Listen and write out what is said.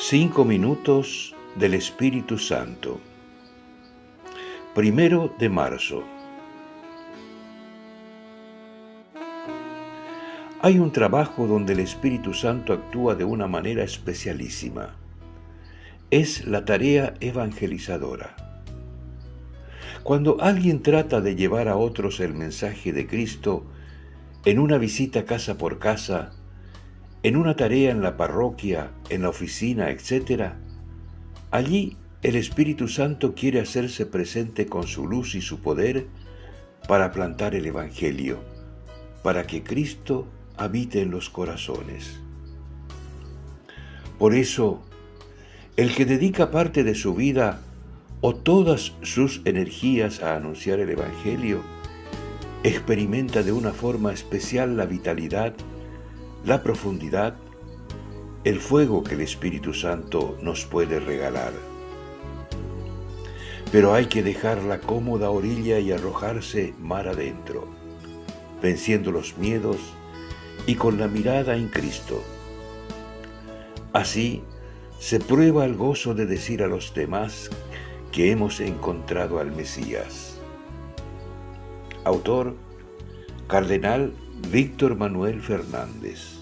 5 minutos del Espíritu Santo. 1 de marzo. Hay un trabajo donde el Espíritu Santo actúa de una manera especialísima. Es la tarea evangelizadora. Cuando alguien trata de llevar a otros el mensaje de Cristo, en una visita casa por casa, en una tarea en la parroquia, en la oficina, etc., allí el Espíritu Santo quiere hacerse presente con su luz y su poder para plantar el Evangelio, para que Cristo habite en los corazones. Por eso, el que dedica parte de su vida o todas sus energías a anunciar el Evangelio, experimenta de una forma especial la vitalidad, la profundidad, el fuego que el Espíritu Santo nos puede regalar. Pero hay que dejar la cómoda orilla y arrojarse mar adentro, venciendo los miedos y con la mirada en Cristo. Así se prueba el gozo de decir a los demás que hemos encontrado al Mesías. Autor: Cardenal Víctor Manuel Fernández.